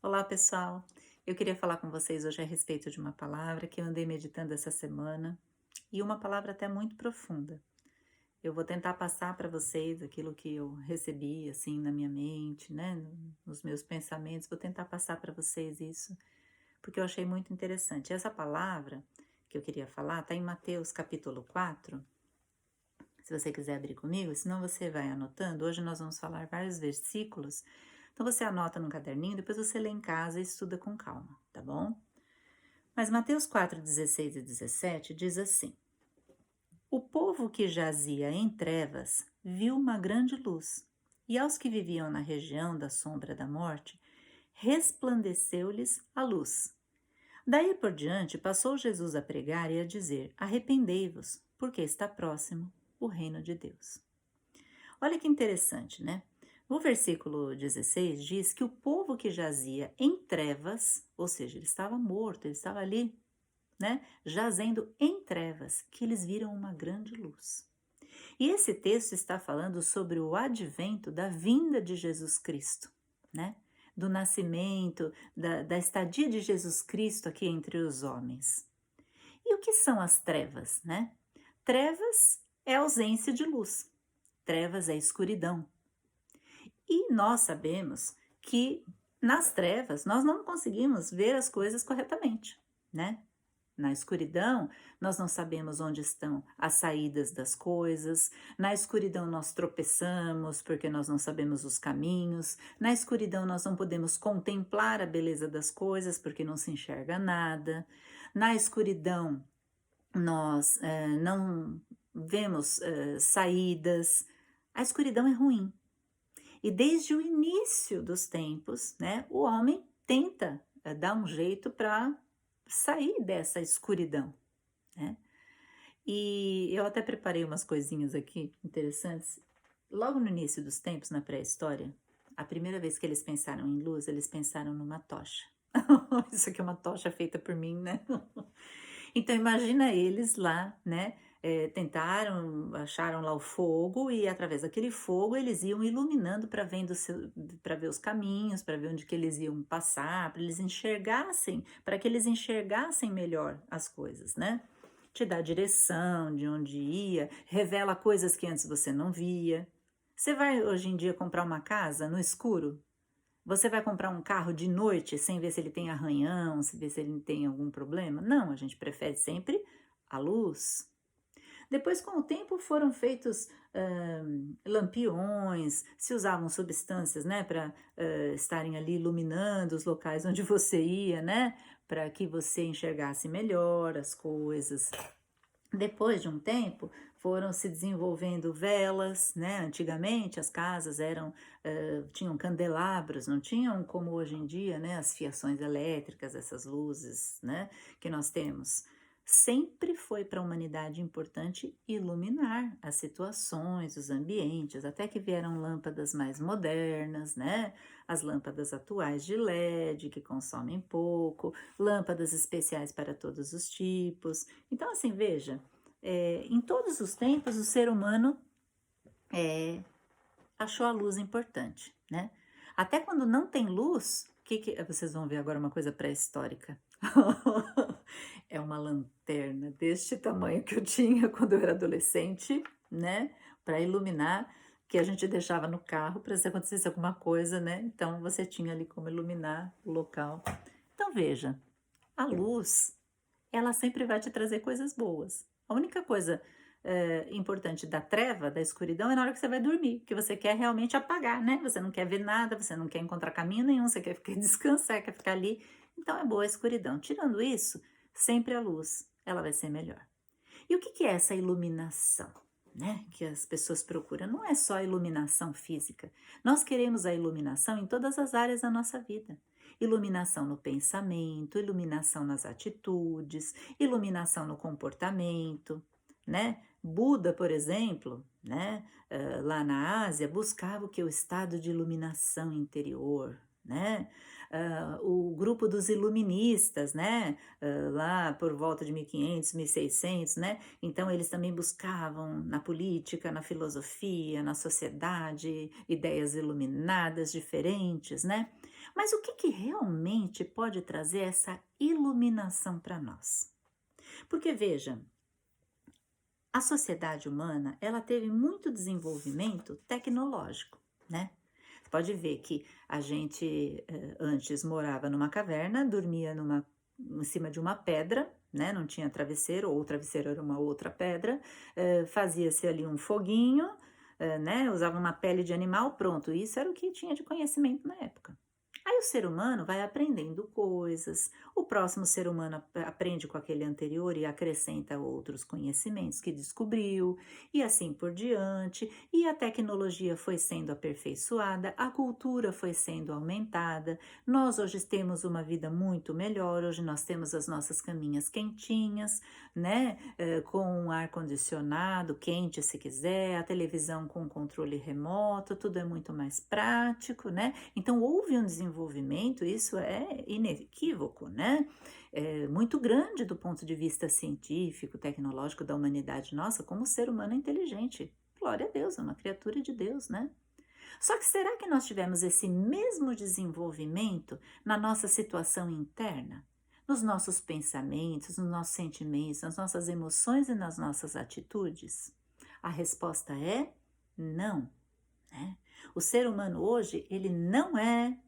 Olá, pessoal. Eu queria falar com vocês hoje a respeito de uma palavra que eu andei meditando essa semana e uma palavra até muito profunda. Eu vou tentar passar para vocês aquilo que eu recebi assim na minha mente, né, nos meus pensamentos. Vou tentar passar para vocês isso, porque eu achei muito interessante. Essa palavra que eu queria falar está em Mateus capítulo 4. Se você quiser abrir comigo, senão você vai anotando. Hoje nós vamos falar vários versículos. Então você anota num caderninho, depois você lê em casa e estuda com calma, tá bom? Mas Mateus 4, 16 e 17 diz assim: O povo que jazia em trevas viu uma grande luz, e aos que viviam na região da sombra da morte, resplandeceu-lhes a luz. Daí por diante, passou Jesus a pregar e a dizer: Arrependei-vos, porque está próximo o reino de Deus. Olha que interessante, né? O versículo 16 diz que o povo que jazia em trevas, ou seja, ele estava morto, ele estava ali, né, jazendo em trevas, que eles viram uma grande luz. E esse texto está falando sobre o advento da vinda de Jesus Cristo, né? Do nascimento, da estadia de Jesus Cristo aqui entre os homens. E o que são as trevas, né? Trevas é ausência de luz, trevas é escuridão. E nós sabemos que nas trevas nós não conseguimos ver as coisas corretamente, né? Na escuridão, nós não sabemos onde estão as saídas das coisas. Na escuridão, nós tropeçamos porque nós não sabemos os caminhos. Na escuridão, nós não podemos contemplar a beleza das coisas porque não se enxerga nada. Na escuridão, nós não vemos saídas. A escuridão é ruim. E desde o início dos tempos, né, o homem tenta dar um jeito para sair dessa escuridão, né? E eu até preparei umas coisinhas aqui interessantes. Logo no início dos tempos, na pré-história, a primeira vez que eles pensaram em luz, eles pensaram numa tocha. Isso aqui é uma tocha feita por mim, né? Então imagina eles lá, né, tentaram, acharam lá o fogo e através daquele fogo eles iam iluminando para ver os caminhos, para ver onde que eles iam passar, para que eles enxergassem melhor as coisas, né? Te dá direção de onde ia, revela coisas que antes você não via. Você vai hoje em dia comprar uma casa no escuro? Você vai comprar um carro de noite sem ver se ele tem arranhão, se ver se ele tem algum problema? Não, a gente prefere sempre a luz. Depois, com o tempo, foram feitos lampiões, se usavam substâncias, né, para estarem ali iluminando os locais onde você ia, né, para que você enxergasse melhor as coisas. Depois de um tempo, foram se desenvolvendo velas, né? Antigamente as casas tinham candelabros, não tinham como hoje em dia, né? As fiações elétricas, essas luzes, né? Que nós temos. Sempre foi para a humanidade importante iluminar as situações, os ambientes, até que vieram lâmpadas mais modernas, né? As lâmpadas atuais de LED, que consomem pouco, lâmpadas especiais para todos os tipos. Então, assim, veja, em todos os tempos o ser humano achou a luz importante, né? Até quando não tem luz, vocês vão ver agora uma coisa pré-histórica. É uma lanterna deste tamanho que eu tinha quando eu era adolescente, né? Para iluminar, que a gente deixava no carro para se acontecesse alguma coisa, né? Então você tinha ali como iluminar o local. Então veja, a luz, ela sempre vai te trazer coisas boas. A única coisa importante da treva, da escuridão, é na hora que você vai dormir, que você quer realmente apagar, né? Você não quer ver nada, você não quer encontrar caminho nenhum, você quer ficar descansar, quer ficar ali. Então é boa a escuridão. Tirando isso, sempre a luz, ela vai ser melhor. E o que é essa iluminação, né? Que as pessoas procuram? Não é só a iluminação física. Nós queremos a iluminação em todas as áreas da nossa vida. Iluminação no pensamento, iluminação nas atitudes, iluminação no comportamento, né? Buda, por exemplo, né? Lá na Ásia, buscava o que? O estado de iluminação interior, né? O grupo dos iluministas, né? Lá por volta de 1500, 1600, né? Então eles também buscavam na política, na filosofia, na sociedade, ideias iluminadas diferentes, né? Mas o que que realmente pode trazer essa iluminação para nós? Porque veja, a sociedade humana, ela teve muito desenvolvimento tecnológico, né? Você pode ver que a gente antes morava numa caverna, dormia em cima de uma pedra, né? Não tinha travesseiro, ou o travesseiro era uma outra pedra, fazia-se ali um foguinho, né? Usava uma pele de animal, pronto. Isso era o que tinha de conhecimento na época. Aí o ser humano vai aprendendo coisas, o próximo ser humano aprende com aquele anterior e acrescenta outros conhecimentos que descobriu, e assim por diante, e a tecnologia foi sendo aperfeiçoada, a cultura foi sendo aumentada. Nós hoje temos uma vida muito melhor, hoje nós temos as nossas caminhas quentinhas, né? Com um ar-condicionado quente se quiser, a televisão com controle remoto, tudo é muito mais prático, né? Então houve um desenvolvimento, isso é inequívoco, né? É muito grande do ponto de vista científico, tecnológico da humanidade. Nossa, como o ser humano é inteligente. Glória a Deus, é uma criatura de Deus, né? Só que será que nós tivemos esse mesmo desenvolvimento na nossa situação interna? Nos nossos pensamentos, nos nossos sentimentos, nas nossas emoções e nas nossas atitudes? A resposta é não, né? O ser humano hoje, ele não é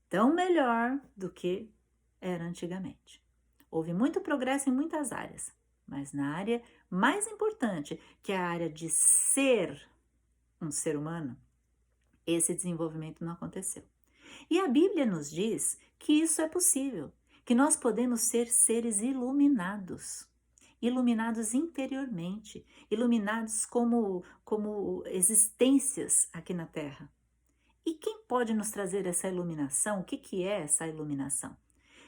tão melhor do que era antigamente. Houve muito progresso em muitas áreas, mas na área mais importante, que é a área de ser um ser humano, esse desenvolvimento não aconteceu. E a Bíblia nos diz que isso é possível, que nós podemos ser seres iluminados, iluminados interiormente, iluminados como existências aqui na Terra. E quem pode nos trazer essa iluminação? O que que é essa iluminação?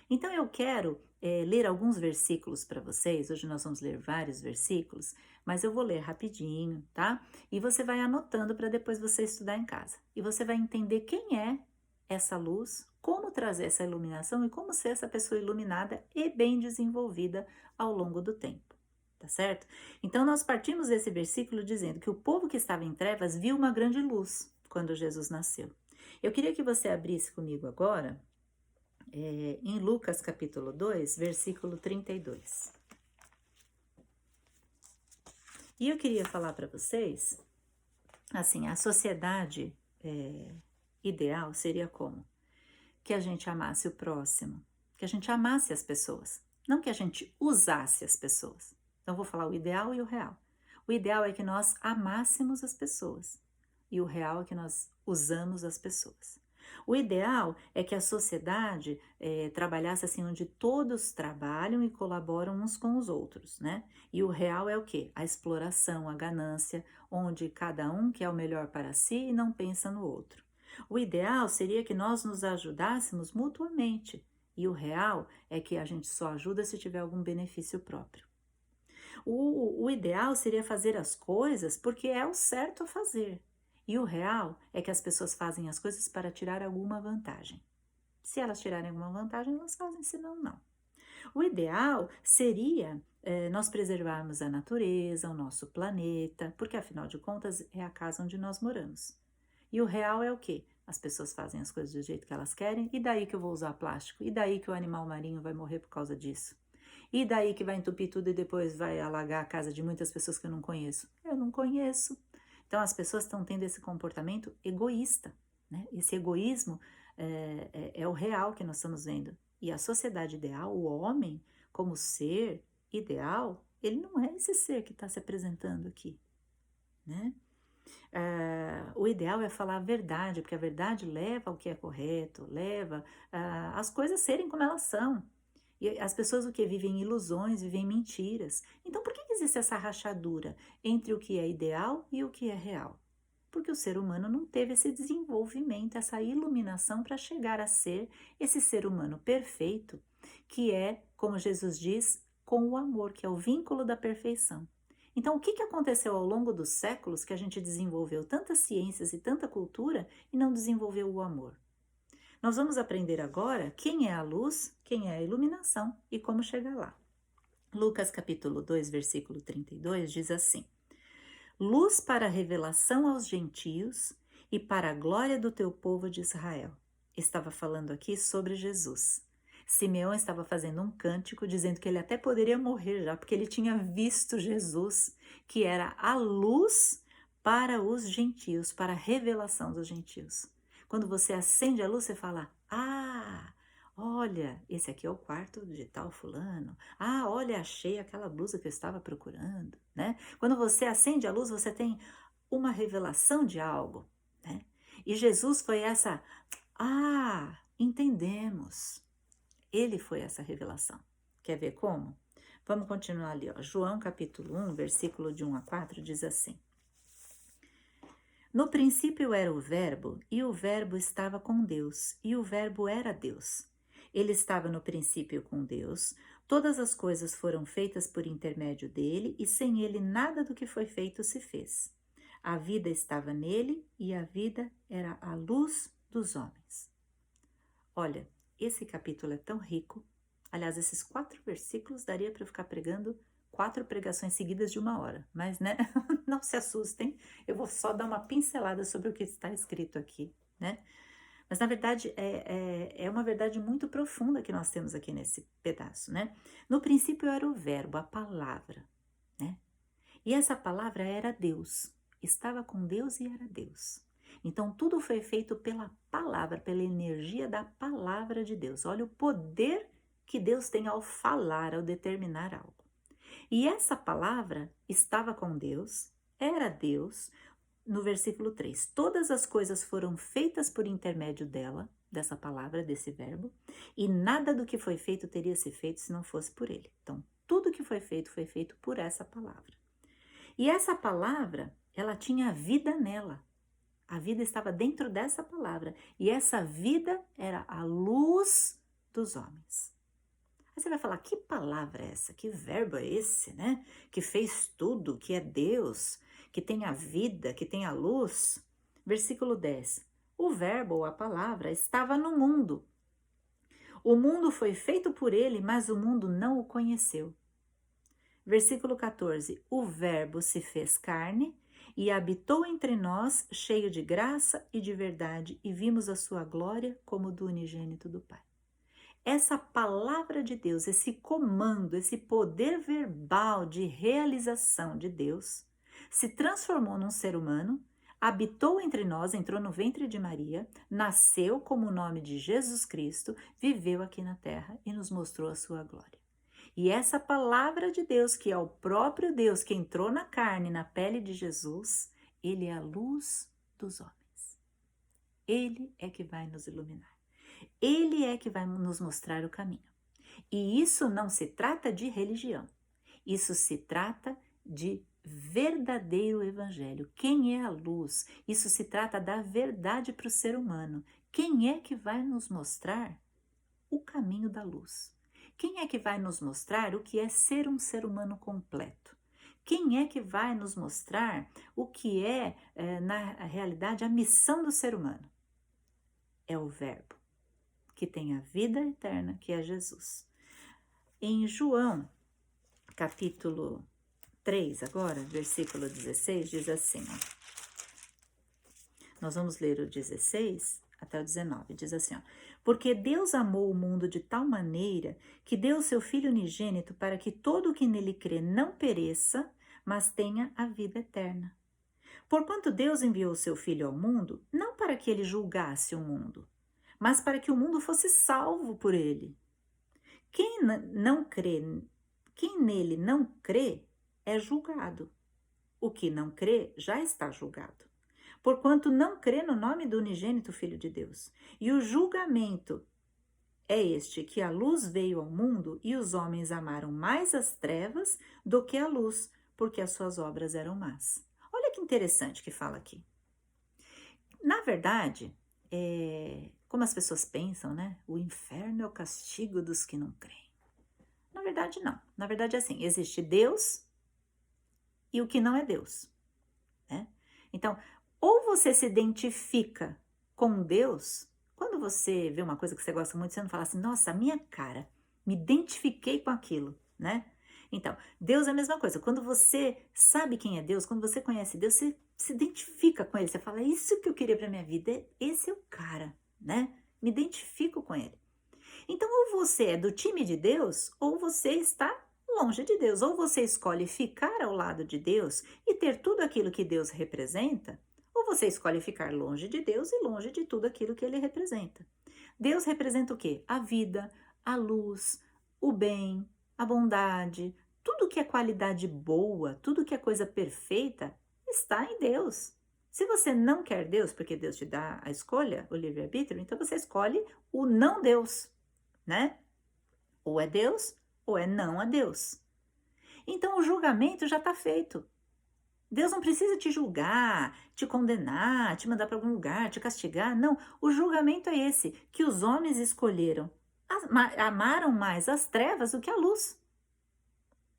Então eu quero ler alguns versículos para vocês. Hoje nós vamos ler vários versículos, mas eu vou ler rapidinho, tá? E você vai anotando para depois você estudar em casa. E você vai entender quem é essa luz, como trazer essa iluminação e como ser essa pessoa iluminada e bem desenvolvida ao longo do tempo. Tá certo? Então nós partimos desse versículo dizendo que o povo que estava em trevas viu uma grande luz quando Jesus nasceu. Eu queria que você abrisse comigo agora em Lucas capítulo 2, versículo 32. E eu queria falar para vocês, assim, a sociedade ideal seria como? Que a gente amasse o próximo, que a gente amasse as pessoas, não que a gente usasse as pessoas. Então, eu vou falar o ideal e o real. O ideal é que nós amássemos as pessoas e o real é que nós usamos as pessoas. O ideal é que a sociedade trabalhasse assim, onde todos trabalham e colaboram uns com os outros, né? E o real é o quê? A exploração, a ganância, onde cada um quer o melhor para si e não pensa no outro. O ideal seria que nós nos ajudássemos mutuamente, e o real é que a gente só ajuda se tiver algum benefício próprio. O ideal seria fazer as coisas porque é o certo a fazer. E o real é que as pessoas fazem as coisas para tirar alguma vantagem. Se elas tirarem alguma vantagem, elas fazem, senão não. O ideal seria nós preservarmos a natureza, o nosso planeta, porque afinal de contas é a casa onde nós moramos. E o real é o quê? As pessoas fazem as coisas do jeito que elas querem, e daí que eu vou usar plástico? E daí que o animal marinho vai morrer por causa disso? E daí que vai entupir tudo e depois vai alagar a casa de muitas pessoas que eu não conheço? Eu não conheço. Então as pessoas estão tendo esse comportamento egoísta, né? Esse egoísmo é o real que nós estamos vendo. E a sociedade ideal, o homem como ser ideal, ele não é esse ser que está se apresentando aqui, né? O ideal é falar a verdade, porque a verdade leva ao que é correto, leva as coisas serem como elas são. E as pessoas o que vivem ilusões, vivem mentiras. Então por que existe essa rachadura entre o que é ideal e o que é real? Porque o ser humano não teve esse desenvolvimento, essa iluminação para chegar a ser esse ser humano perfeito, que é, como Jesus diz, com o amor, que é o vínculo da perfeição. Então, o que aconteceu ao longo dos séculos que a gente desenvolveu tantas ciências e tanta cultura e não desenvolveu o amor? Nós vamos aprender agora quem é a luz, quem é a iluminação e como chegar lá. Lucas capítulo 2, versículo 32 diz assim: luz para a revelação aos gentios e para a glória do teu povo de Israel. estava falando aqui sobre Jesus. Simeão estava fazendo um cântico dizendo que ele até poderia morrer já, porque ele tinha visto Jesus, que era a luz para os gentios, para a revelação dos gentios. Quando você acende a luz, você fala: ah, olha, esse aqui é o quarto de tal fulano. Ah, olha, achei aquela blusa que eu estava procurando, né? Quando você acende a luz, você tem uma revelação de algo, né? E Jesus foi essa: ah, entendemos. Ele foi essa revelação. Quer ver como? Vamos continuar ali, ó. João capítulo 1, versículo de 1 a 4, diz assim: No princípio era o Verbo, e o Verbo estava com Deus, e o Verbo era Deus. Ele estava no princípio com Deus, todas as coisas foram feitas por intermédio dele, e sem ele nada do que foi feito se fez. A vida estava nele, e a vida era a luz dos homens. Olha, esse capítulo é tão rico. Aliás, esses 4 versículos daria para eu ficar pregando 4 pregações seguidas de 1 hora. Mas, né, não se assustem, eu vou só dar uma pincelada sobre o que está escrito aqui, né? Mas, na verdade, é uma verdade muito profunda que nós temos aqui nesse pedaço, né? No princípio era o verbo, a palavra, né? E essa palavra era Deus, estava com Deus e era Deus. Então, tudo foi feito pela palavra, pela energia da palavra de Deus. Olha o poder que Deus tem ao falar, ao determinar algo. E essa palavra estava com Deus, era Deus. No versículo 3, todas as coisas foram feitas por intermédio dela, dessa palavra, desse verbo, e nada do que foi feito teria se feito se não fosse por ele. Então, tudo que foi feito por essa palavra. E essa palavra, ela tinha vida nela. A vida estava dentro dessa palavra. E essa vida era a luz dos homens. Aí você vai falar, que palavra é essa? Que verbo é esse, né? Que fez tudo, que é Deus, que tem a vida, que tem a luz. Versículo 10. O verbo, ou a palavra, estava no mundo. O mundo foi feito por ele, mas o mundo não o conheceu. Versículo 14. O verbo se fez carne e habitou entre nós, cheio de graça e de verdade, e vimos a sua glória como do unigênito do Pai. Essa palavra de Deus, esse comando, esse poder verbal de realização de Deus, se transformou num ser humano, habitou entre nós, entrou no ventre de Maria, nasceu como o nome de Jesus Cristo, viveu aqui na terra e nos mostrou a sua glória. E essa palavra de Deus, que é o próprio Deus que entrou na carne, na pele de Jesus, ele é a luz dos homens. Ele é que vai nos iluminar. Ele é que vai nos mostrar o caminho. E isso não se trata de religião. Isso se trata de verdadeiro evangelho. Quem é a luz? Isso se trata da verdade para o ser humano. Quem é que vai nos mostrar o caminho da luz? Quem é que vai nos mostrar o que é ser um ser humano completo? Quem é que vai nos mostrar o que na realidade, a missão do ser humano? É o Verbo, que tem a vida eterna, que é Jesus. Em João, capítulo 3, agora, versículo 16, diz assim, ó. Nós vamos ler o 16 até o 19, diz assim, ó. Porque Deus amou o mundo de tal maneira que deu o seu Filho unigênito para que todo o que nele crê não pereça, mas tenha a vida eterna. Porquanto Deus enviou o seu Filho ao mundo, não para que ele julgasse o mundo, mas para que o mundo fosse salvo por ele. Quem nele não crê é julgado. O que não crê já está julgado, porquanto não crê no nome do unigênito Filho de Deus. E o julgamento é este, que a luz veio ao mundo e os homens amaram mais as trevas do que a luz, porque as suas obras eram más. Olha que interessante que fala aqui. Na verdade, como as pessoas pensam, né? O inferno é o castigo dos que não creem. Na verdade, não. Na verdade, é assim, existe Deus e o que não é Deus, né? Então, ou você se identifica com Deus, quando você vê uma coisa que você gosta muito, você não fala assim, nossa, a minha cara, me identifiquei com aquilo, né? Então, Deus é a mesma coisa. Quando você sabe quem é Deus, quando você conhece Deus, você se identifica com ele. Você fala, isso que eu queria para minha vida, esse é o cara, né? me identifico com ele. Então, ou você é do time de Deus, ou você está longe de Deus. Ou você escolhe ficar ao lado de Deus e ter tudo aquilo que Deus representa, ou você escolhe ficar longe de Deus e longe de tudo aquilo que ele representa. Deus representa o quê? A vida, a luz, o bem, a bondade, tudo que é qualidade boa, tudo que é coisa perfeita, está em Deus. Se você não quer Deus, porque Deus te dá a escolha, o livre-arbítrio, então você escolhe o não Deus, né? Ou é Deus, ou é não a Deus. Então o julgamento já está feito. Deus não precisa te julgar, te condenar, te mandar para algum lugar, te castigar. Não, o julgamento é esse, que os homens escolheram. Amaram mais as trevas do que a luz.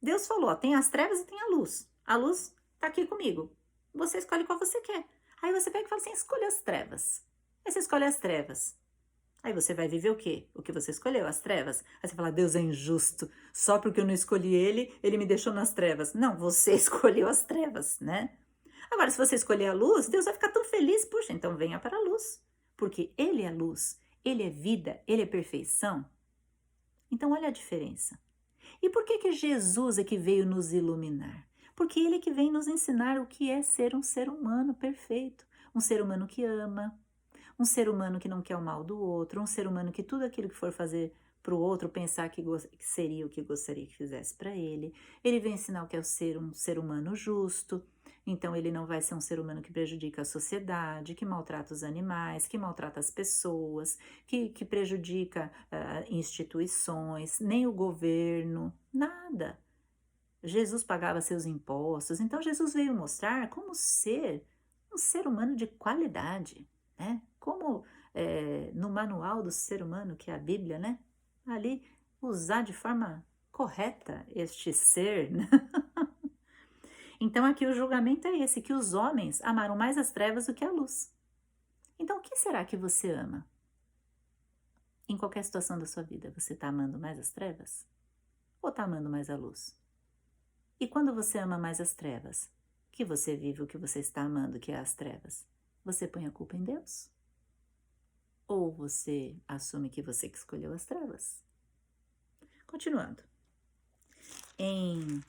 Deus falou, ó, tem as trevas e tem a luz. A luz está aqui comigo. Você escolhe qual você quer. Aí você pega e fala assim, escolhe as trevas. Aí você escolhe as trevas. Aí você vai viver o quê? O que você escolheu, as trevas. Aí você fala, Deus é injusto. Só porque eu não escolhi ele me deixou nas trevas. Não, você escolheu as trevas, né? Agora, se você escolher a luz, Deus vai ficar tão feliz. Puxa, então venha para a luz. Porque ele é luz, ele é vida, ele é perfeição. Então, olha a diferença. E por que Jesus é que veio nos iluminar? Porque ele é que vem nos ensinar o que é ser um ser humano perfeito. Um ser humano que ama, um ser humano que não quer o mal do outro, um ser humano que tudo aquilo que for fazer para o outro pensar que seria o que gostaria que fizesse para ele. Ele vem ensinar o que é ser um ser humano justo. Então ele não vai ser um ser humano que prejudica a sociedade, que maltrata os animais, que maltrata as pessoas, que prejudica instituições, nem o governo, nada. Jesus pagava seus impostos, então Jesus veio mostrar como ser um ser humano de qualidade, né? Como no manual do ser humano, que é a Bíblia, né? Ali, usar de forma correta este ser, né? Então aqui o julgamento é esse, que os homens amaram mais as trevas do que a luz. Então o que será que você ama? Em qualquer situação da sua vida, você está amando mais as trevas? Ou está amando mais a luz? E quando você ama mais as trevas, que você vive o que você está amando, que é as trevas, você põe a culpa em Deus? Ou você assume que você que escolheu as trevas? Continuando. Em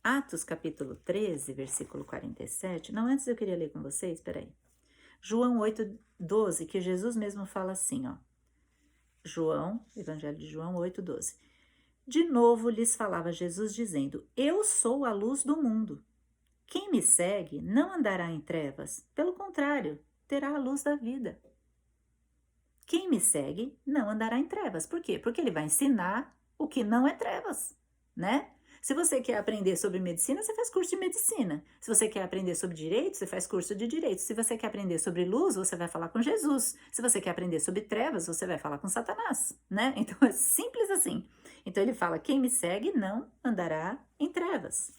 Atos capítulo 13, versículo 47, não, antes eu queria ler com vocês, espera aí. João 8:12, que Jesus mesmo fala assim, ó. Evangelho de João 8:12. De novo lhes falava Jesus dizendo, eu sou a luz do mundo. Quem me segue não andará em trevas, pelo contrário, terá a luz da vida. Quem me segue não andará em trevas. Por quê? Porque ele vai ensinar o que não é trevas, né? Se você quer aprender sobre medicina, você faz curso de medicina. Se você quer aprender sobre direito, você faz curso de direito. Se você quer aprender sobre luz, você vai falar com Jesus. Se você quer aprender sobre trevas, você vai falar com Satanás, né? Então é simples assim. Então ele fala, quem me segue não andará em trevas.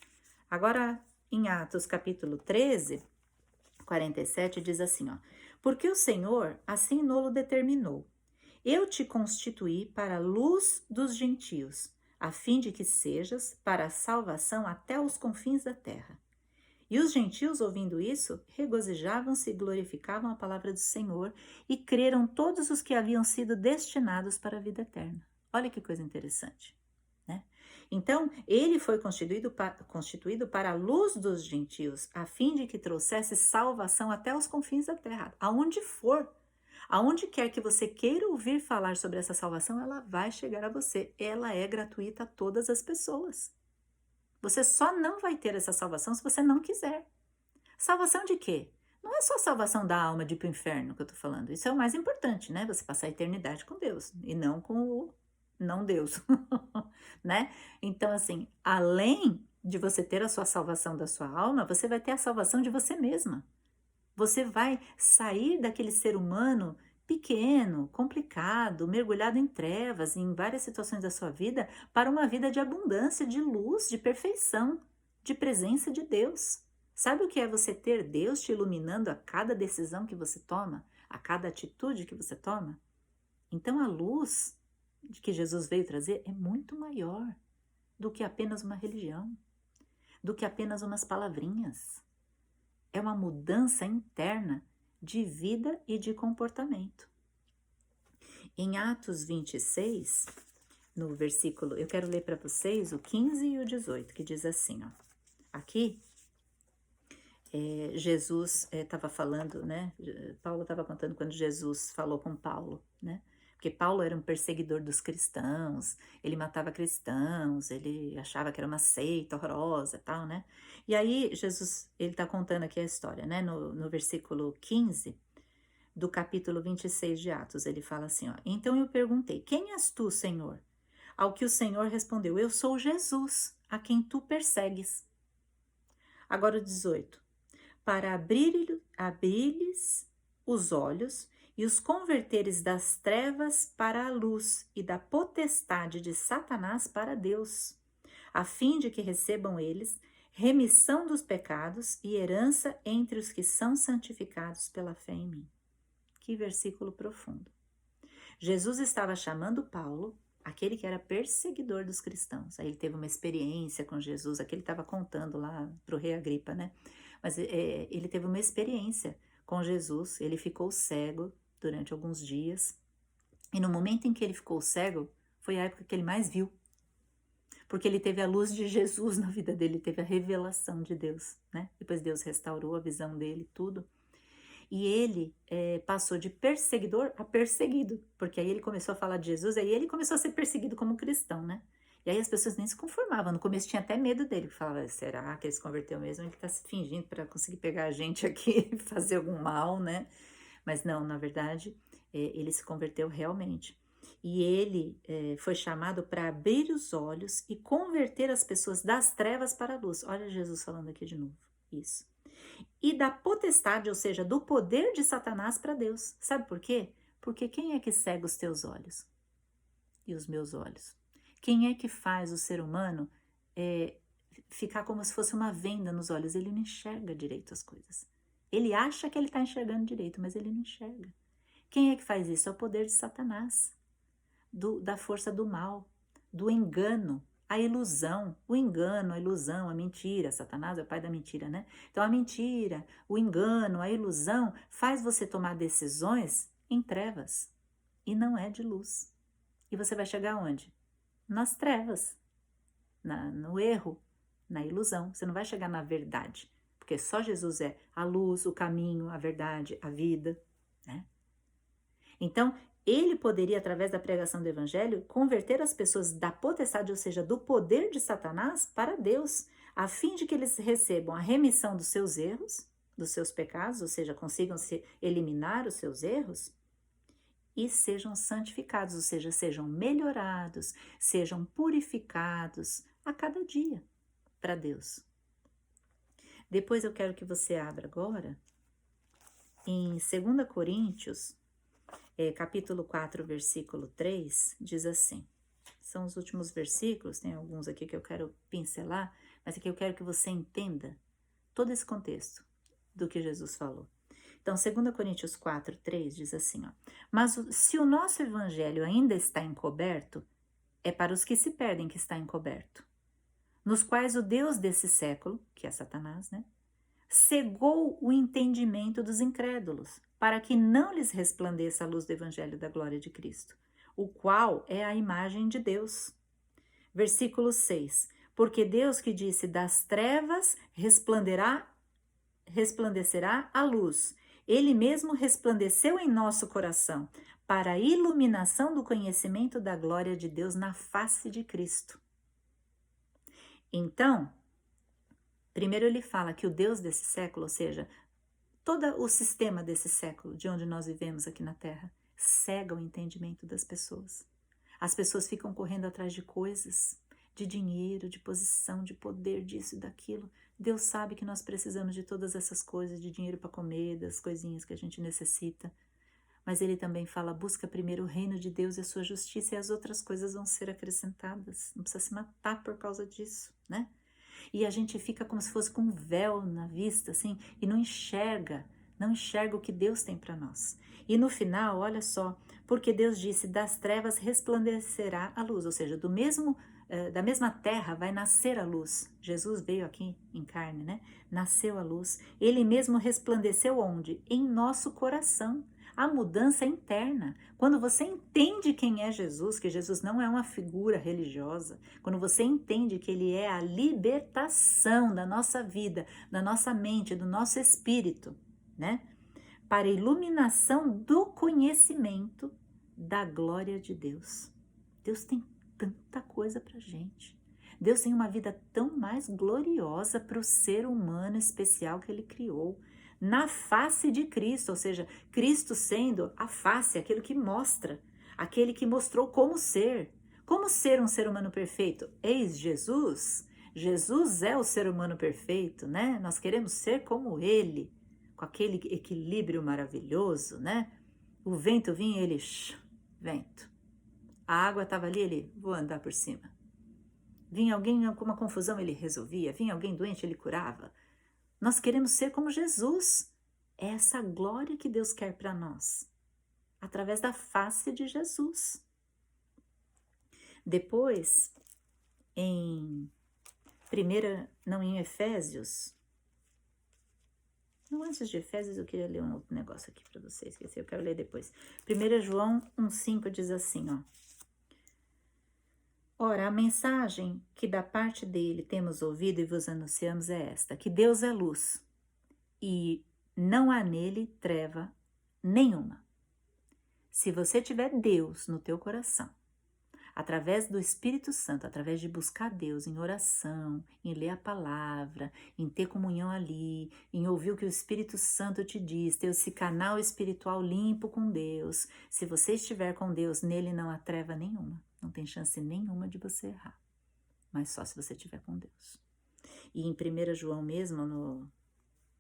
Agora, em Atos capítulo 13, 47, diz assim, ó. Porque o Senhor assim nolo determinou. Eu te constituí para a luz dos gentios, a fim de que sejas para a salvação até os confins da terra. E os gentios, ouvindo isso, regozijavam-se e glorificavam a palavra do Senhor, e creram todos os que haviam sido destinados para a vida eterna. Olha que coisa interessante, né? Então, ele foi constituído para a luz dos gentios, a fim de que trouxesse salvação até os confins da terra, aonde for. Aonde quer que você queira ouvir falar sobre essa salvação, ela vai chegar a você. Ela é gratuita a todas as pessoas. Você só não vai ter essa salvação se você não quiser. Salvação de quê? Não é só salvação da alma de ir para o inferno que eu tô falando. Isso é o mais importante, né? Você passar a eternidade com Deus e não com o não Deus, né? Então, assim, além de você ter a sua salvação da sua alma, você vai ter a salvação de você mesma. Você vai sair daquele ser humano pequeno, complicado, mergulhado em trevas, em várias situações da sua vida, para uma vida de abundância, de luz, de perfeição, de presença de Deus. Sabe o que é você ter Deus te iluminando a cada decisão que você toma, a cada atitude que você toma? Então a luz que Jesus veio trazer é muito maior do que apenas uma religião, do que apenas umas palavrinhas. É uma mudança interna de vida e de comportamento. Em Atos 26, no versículo, eu quero ler para vocês o 15 e o 18, que diz assim, ó. Aqui, Jesus estava falando, né? Paulo estava contando quando Jesus falou com Paulo, né? Porque Paulo era um perseguidor dos cristãos, ele matava cristãos, ele achava que era uma seita horrorosa e tal, né? E aí, Jesus, ele está contando aqui a história, né? No versículo 15 do capítulo 26 de Atos, ele fala assim, ó. Então eu perguntei, quem és tu, Senhor? Ao que o Senhor respondeu, eu sou Jesus, a quem tu persegues. Agora o 18. Para abrir-lhes os olhos e os converteres das trevas para a luz e da potestade de Satanás para Deus, a fim de que recebam eles remissão dos pecados e herança entre os que são santificados pela fé em mim. Que versículo profundo. Jesus estava chamando Paulo, aquele que era perseguidor dos cristãos. Aí ele teve uma experiência com Jesus, aquele estava contando lá para o rei Agripa, né? Mas ele teve uma experiência com Jesus, ele ficou cego durante alguns dias. E no momento em que ele ficou cego, foi a época que ele mais viu. Porque ele teve a luz de Jesus na vida dele, teve a revelação de Deus, né? Depois Deus restaurou a visão dele, tudo. E ele passou de perseguidor a perseguido, porque aí ele começou a falar de Jesus, aí ele começou a ser perseguido como cristão, né? E aí as pessoas nem se conformavam, no começo tinha até medo dele, falava, será que ele se converteu mesmo? Ele tá se fingindo para conseguir pegar a gente aqui e fazer algum mal, né? Mas não, na verdade, ele se converteu realmente. E ele foi chamado para abrir os olhos e converter as pessoas das trevas para a luz. Olha Jesus falando aqui de novo, isso. E da potestade, ou seja, do poder de Satanás para Deus. Sabe por quê? Porque quem é que cega os teus olhos e os meus olhos? Quem é que faz o ser humano ficar como se fosse uma venda nos olhos? Ele não enxerga direito as coisas. Ele acha que ele está enxergando direito, mas ele não enxerga. Quem é que faz isso? É o poder de Satanás, da força do mal, do engano, a ilusão, o engano, a ilusão, a mentira. Satanás é o pai da mentira, né? Então a mentira, o engano, a ilusão faz você tomar decisões em trevas e não é de luz. E você vai chegar onde? Nas trevas, no erro, na ilusão. Você não vai chegar na verdade, porque só Jesus é a luz, o caminho, a verdade, a vida, né? Então, ele poderia, através da pregação do evangelho, converter as pessoas da potestade, ou seja, do poder de Satanás, para Deus, a fim de que eles recebam a remissão dos seus erros, dos seus pecados, ou seja, consigam se eliminar os seus erros, e sejam santificados, ou seja, sejam melhorados, sejam purificados a cada dia para Deus. Depois eu quero que você abra agora em 2 Coríntios, capítulo 4, versículo 3, diz assim, são os últimos versículos, tem alguns aqui que eu quero pincelar, mas aqui eu quero que você entenda todo esse contexto do que Jesus falou. Então, 2 Coríntios 4, 3 diz assim, ó, mas se o nosso evangelho ainda está encoberto, é para os que se perdem que está encoberto, nos quais o Deus desse século, que é Satanás, né, cegou o entendimento dos incrédulos, para que não lhes resplandeça a luz do evangelho da glória de Cristo, o qual é a imagem de Deus. Versículo 6. Porque Deus que disse, das trevas resplandecerá a luz. Ele mesmo resplandeceu em nosso coração, para a iluminação do conhecimento da glória de Deus na face de Cristo. Então, primeiro ele fala que o Deus desse século, ou seja, todo o sistema desse século, de onde nós vivemos aqui na Terra, cega o entendimento das pessoas. As pessoas ficam correndo atrás de coisas, de dinheiro, de posição, de poder, disso e daquilo. Deus sabe que nós precisamos de todas essas coisas, de dinheiro para comer, das coisinhas que a gente necessita. Mas ele também fala, busca primeiro o reino de Deus e a sua justiça, e as outras coisas vão ser acrescentadas. Não precisa se matar por causa disso, né? E a gente fica como se fosse com um véu na vista, assim, e não enxerga o que Deus tem para nós. E no final, olha só, porque Deus disse, das trevas resplandecerá a luz, ou seja, da mesma terra vai nascer a luz. Jesus veio aqui em carne, né? Nasceu a luz. Ele mesmo resplandeceu onde? Em nosso coração, A mudança é interna. Quando você entende quem é Jesus, que Jesus não é uma figura religiosa, quando você entende que ele é a libertação da nossa vida, da nossa mente, do nosso espírito, né? Para a iluminação do conhecimento da glória de Deus. Deus tem tanta coisa pra gente. Deus tem uma vida tão mais gloriosa para o ser humano especial que ele criou. Na face de Cristo, ou seja, Cristo sendo a face, aquilo que mostra, aquele que mostrou como ser. Como ser um ser humano perfeito? Eis Jesus. Jesus é o ser humano perfeito, né? Nós queremos ser como ele, com aquele equilíbrio maravilhoso, né? O vento vinha, ele, vento. A água estava ali, ele, vou andar por cima. Vinha alguém com uma confusão, ele resolvia. Vinha alguém doente, ele curava. Nós queremos ser como Jesus. É essa glória que Deus quer para nós, através da face de Jesus. Depois, em Efésios, não, antes de Efésios, eu queria ler um outro negócio aqui para vocês, esqueci, eu quero ler depois. 1 João 1,5 diz assim, ó. Ora, a mensagem que da parte dele temos ouvido e vos anunciamos é esta, que Deus é luz e não há nele treva nenhuma. Se você tiver Deus no teu coração, através do Espírito Santo, através de buscar Deus em oração, em ler a palavra, em ter comunhão ali, em ouvir o que o Espírito Santo te diz, ter esse canal espiritual limpo com Deus, se você estiver com Deus, nele não há treva nenhuma. Não tem chance nenhuma de você errar, mas só se você estiver com Deus. E em 1 João mesmo, no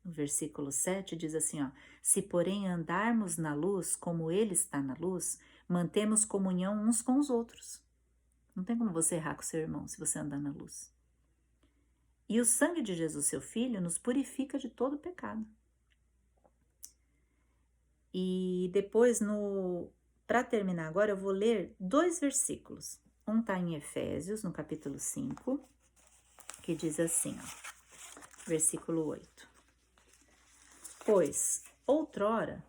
versículo 7, diz assim, ó, se porém andarmos na luz, como ele está na luz, mantemos comunhão uns com os outros. Não tem como você errar com seu irmão se você andar na luz. E o sangue de Jesus, seu Filho, nos purifica de todo pecado. E depois, para terminar agora, eu vou ler 2 versículos. Um está em Efésios, no capítulo 5, que diz assim, ó, versículo 8. Pois, outrora,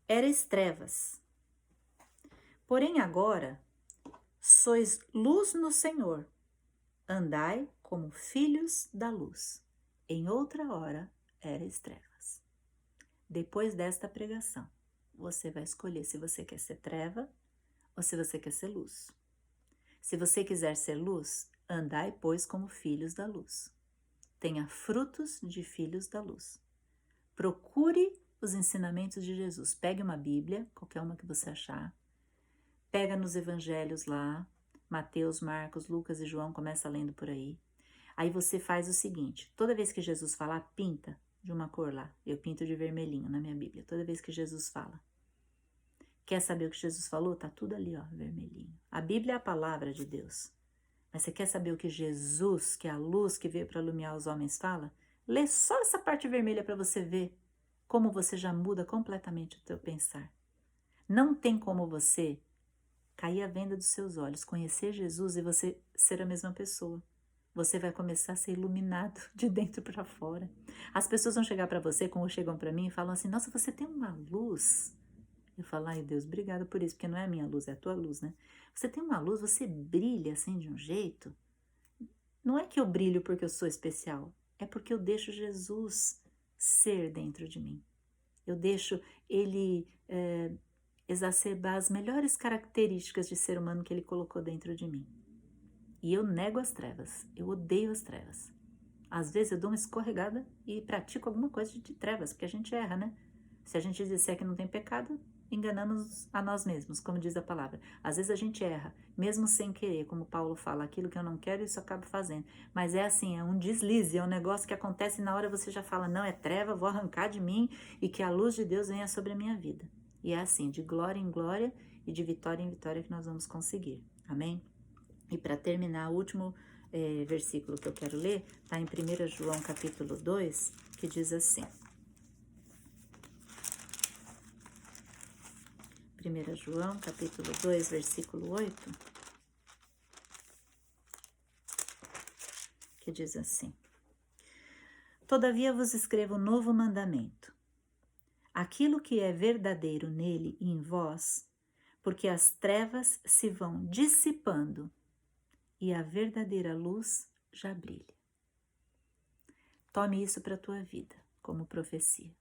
erais trevas, porém agora sois luz no Senhor. Andai como filhos da luz. Em outra hora erais trevas. Depois desta pregação, você vai escolher se você quer ser treva ou se você quer ser luz. Se você quiser ser luz, andai, pois, como filhos da luz. Tenha frutos de filhos da luz. Procure os ensinamentos de Jesus. Pegue uma Bíblia, qualquer uma que você achar. Pega nos evangelhos lá, Mateus, Marcos, Lucas e João, começa lendo por aí. Aí você faz o seguinte, toda vez que Jesus falar, pinta de uma cor lá. Eu pinto de vermelhinho na minha Bíblia, toda vez que Jesus fala. Quer saber o que Jesus falou? Tá tudo ali, ó, vermelhinho. A Bíblia é a palavra de Deus. Mas você quer saber o que Jesus, que é a luz que veio para iluminar os homens, fala? Lê só essa parte vermelha para você ver como você já muda completamente o teu pensar. Não tem como você cair a venda dos seus olhos, conhecer Jesus e você ser a mesma pessoa. Você vai começar a ser iluminado de dentro para fora. As pessoas vão chegar para você, como chegam para mim, e falam assim, nossa, você tem uma luz. Eu falo, ai Deus, obrigada por isso, porque não é a minha luz, é a tua luz, né? Você tem uma luz, você brilha assim de um jeito. Não é que eu brilho porque eu sou especial, é porque eu deixo Jesus ser dentro de mim. Eu deixo ele exacerbar as melhores características de ser humano que ele colocou dentro de mim. E eu nego as trevas, eu odeio as trevas. Às vezes eu dou uma escorregada e pratico alguma coisa de trevas, porque a gente erra, né? Se a gente disser que não tem pecado, enganamos a nós mesmos, como diz a palavra. Às vezes a gente erra, mesmo sem querer, como Paulo fala, aquilo que eu não quero, isso eu acabo fazendo. Mas é assim, é um deslize, é um negócio que acontece e na hora você já fala, não, é treva, vou arrancar de mim e que a luz de Deus venha sobre a minha vida. E é assim, de glória em glória e de vitória em vitória que nós vamos conseguir. Amém? E para terminar, o último versículo que eu quero ler está em 1 João capítulo 2, que diz assim. 1 João capítulo 2, versículo 8, que diz assim. Todavia vos escrevo um novo mandamento. aquilo que é verdadeiro nele e em vós, porque as trevas se vão dissipando e a verdadeira luz já brilha. Tome isso para a tua vida como profecia.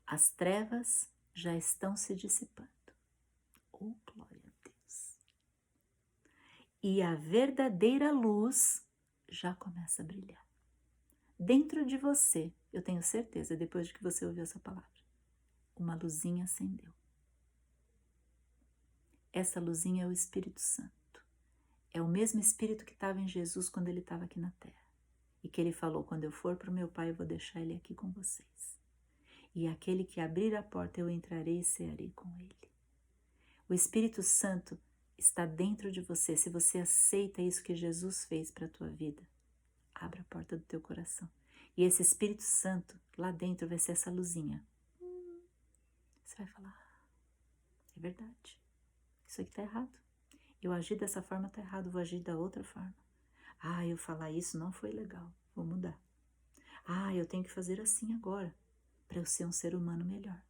As trevas já estão se dissipando. Oh, glória a Deus! E a verdadeira luz já começa a brilhar. Dentro de você, eu tenho certeza, depois de que você ouviu essa palavra, uma luzinha acendeu. Essa luzinha é o Espírito Santo. É o mesmo Espírito que estava em Jesus quando ele estava aqui na terra. E que ele falou, quando eu for para o meu Pai, eu vou deixar ele aqui com vocês. E aquele que abrir a porta, eu entrarei e cearei com ele. O Espírito Santo está dentro de você. Se você aceita isso que Jesus fez para a tua vida, abra a porta do teu coração. E esse Espírito Santo, lá dentro, vai ser essa luzinha. Você vai falar, é verdade. Isso aqui está errado. Eu agi dessa forma, está errado. Vou agir da outra forma. Eu falar isso não foi legal. Vou mudar. Eu tenho que fazer assim agora, para eu ser um ser humano melhor.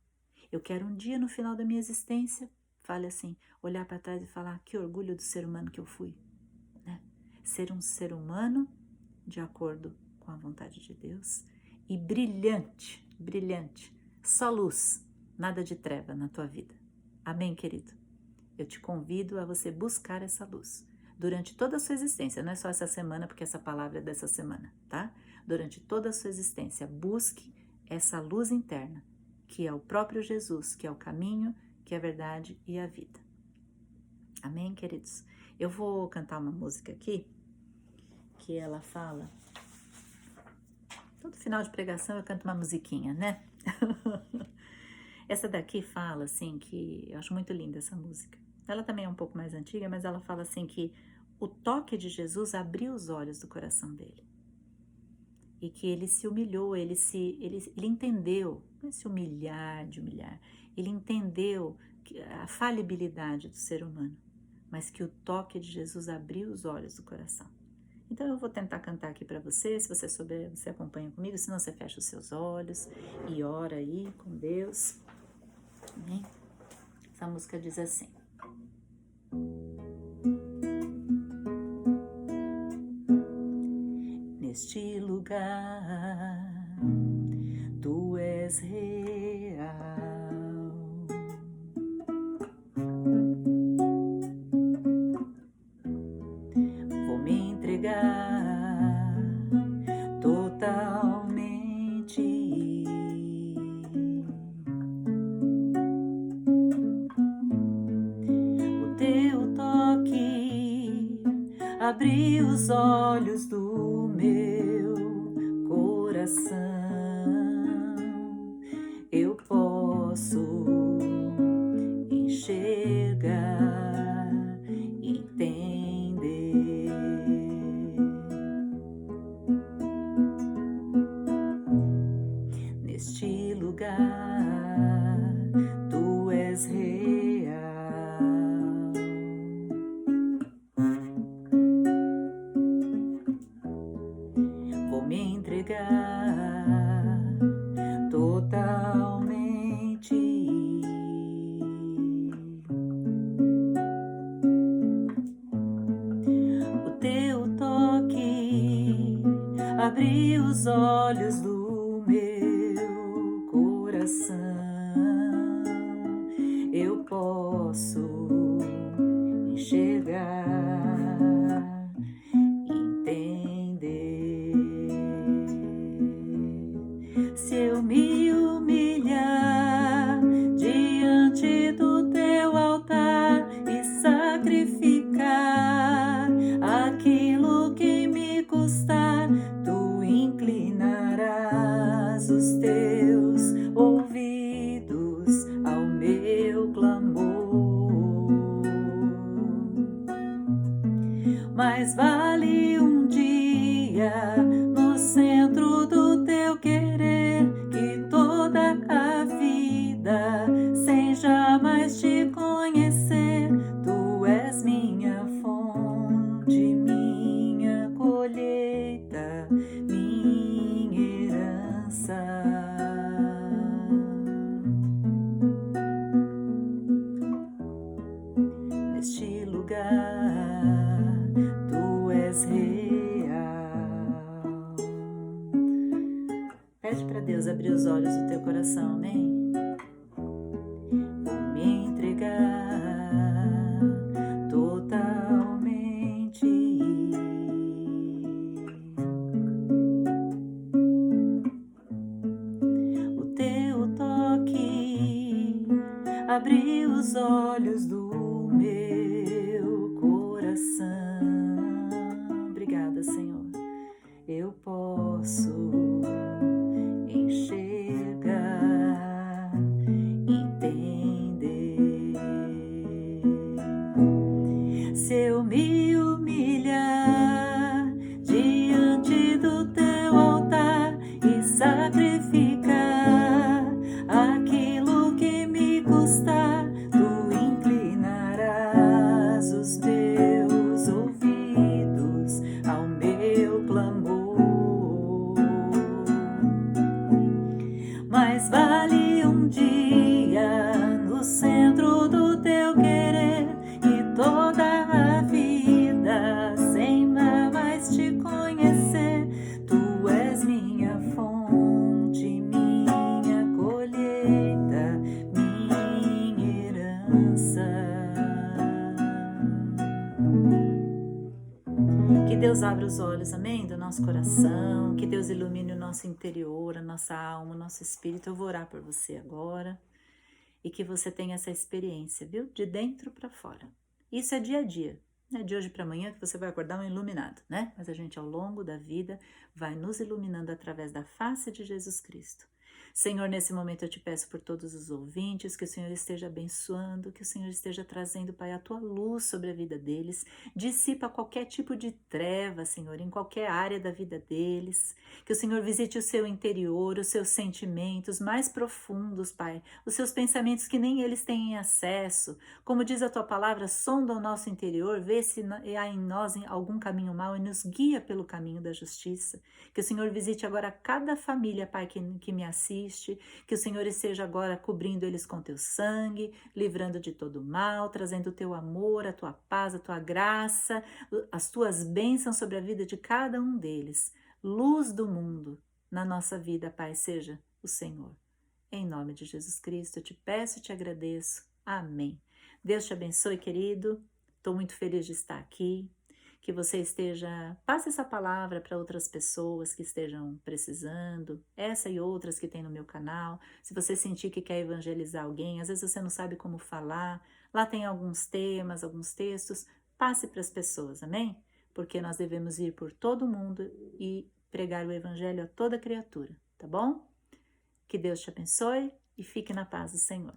Eu quero um dia no final da minha existência, fale assim, olhar para trás e falar, que orgulho do ser humano que eu fui. Né? Ser um ser humano de acordo com a vontade de Deus e brilhante, brilhante, só luz, nada de treva na tua vida. Amém, querido? Eu te convido a você buscar essa luz durante toda a sua existência, não é só essa semana, porque essa palavra é dessa semana, tá? Durante toda a sua existência, busque essa luz interna, que é o próprio Jesus, que é o caminho, que é a verdade e a vida. Amém, queridos? Eu vou cantar uma música aqui, que ela fala... Todo final de pregação eu canto uma musiquinha, né? Essa daqui fala assim que... Eu acho muito linda essa música. Ela também é um pouco mais antiga, mas ela fala assim que o toque de Jesus abriu os olhos do coração dele. E que ele se humilhou, ele entendeu, não é se humilhar, ele entendeu a falibilidade do ser humano, mas que o toque de Jesus abriu os olhos do coração. Então eu vou tentar cantar aqui para você, se você souber, você acompanha comigo, senão você fecha os seus olhos e ora aí com Deus. Amém? Essa música diz assim. Neste lugar, tu és real. Vou me entregar totalmente. O teu toque abriu os olhos do meu coração. Eu posso enxergar, entender. Neste lugar, tu és real. Vou me entregar totalmente. O teu toque abriu os olhos do meu coração. Eu posso enxergar, entender. Se eu me humilhar diante do teu altar e sacrificar aquilo que me custar, tu inclinarás os teus ouvidos ao meu clamor. Mas vale um dia no centro do teu querer que toda a vida sem jamais te conhecer. Tu és minha fonte, minha colheita, minha herança. neste lugar, tu és real. Pede para Deus abrir os olhos do teu coração, amém? Vou me entregar totalmente. O teu toque abriu os olhos do meu coração. Obrigada, Senhor. Eu posso enxergar, entender. Se eu me humilhar diante do teu altar e sacrificar aquilo que me custar, tu inclinarás os teus ouvidos ao meu clamor. Mais vale um dia no centro do teu querer e toda a vida sem mais te conhecer. Tu és minha fonte, minha colheita, minha herança. Que Deus abra os olhos, amém, do nosso coração, que Deus ilumine o nosso interior, a nossa alma, o nosso espírito. Eu vou orar por você agora e que você tenha essa experiência, viu? De dentro para fora. Isso é dia a dia, não é de hoje para amanhã que você vai acordar um iluminado, né? Mas a gente ao longo da vida vai nos iluminando através da face de Jesus Cristo. Senhor, nesse momento eu te peço por todos os ouvintes, que o Senhor esteja abençoando, que o Senhor esteja trazendo, Pai, a tua luz sobre a vida deles, dissipa qualquer tipo de treva, Senhor, em qualquer área da vida deles, que o Senhor visite o seu interior, os seus sentimentos mais profundos, Pai, os seus pensamentos que nem eles têm acesso, como diz a tua palavra, sonda o nosso interior, vê se há em nós algum caminho mau e nos guia pelo caminho da justiça, que o Senhor visite agora cada família, Pai, que me assiste, que o Senhor esteja agora cobrindo eles com teu sangue, livrando de todo mal, trazendo o teu amor, a tua paz, a tua graça, as tuas bênçãos sobre a vida de cada um deles. Luz do mundo na nossa vida, Pai, seja o Senhor. Em nome de Jesus Cristo, eu te peço e te agradeço. Amém. Deus te abençoe, querido. Estou muito feliz de estar aqui. Que você passe essa palavra para outras pessoas que estejam precisando, essa e outras que tem no meu canal. Se você sentir que quer evangelizar alguém, às vezes você não sabe como falar, lá tem alguns temas, alguns textos, passe para as pessoas, amém? Porque nós devemos ir por todo mundo e pregar o evangelho a toda criatura, tá bom? Que Deus te abençoe e fique na paz do Senhor.